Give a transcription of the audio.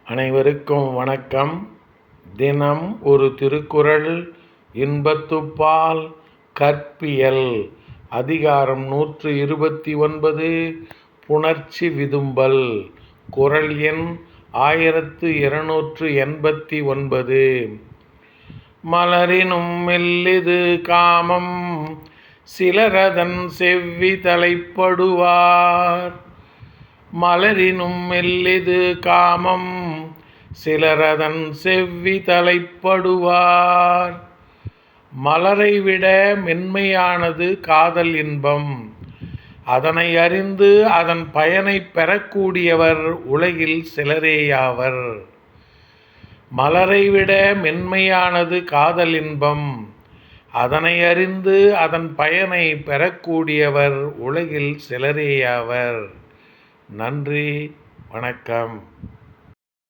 அனைவருக்கும் வணக்கம். தினம் ஒரு திருக்குறள். இன்பத்துப்பால் கற்பியல். அதிகாரம் 129. புணர்ச்சி விதும்பல். குறள் எண் 1289. மலரினும் மெல்லிது காமம் சிலரதன் செவ்வி தலைப்படுவார். மலரினும் மெல்லிது காமம் சிலரதன் செவ்வி தலைப்படுவார். மலரை விட மென்மையானது காதல் இன்பம். அதனை அறிந்து அதன் பயனை பெறக்கூடியவர் உலகில் சிலரேயாவர். மலரை விட மென்மையானது காதல் இன்பம். அதனை அறிந்து அதன் பயனை பெறக்கூடியவர் உலகில் சிலரேயாவர். நன்றி, வணக்கம்.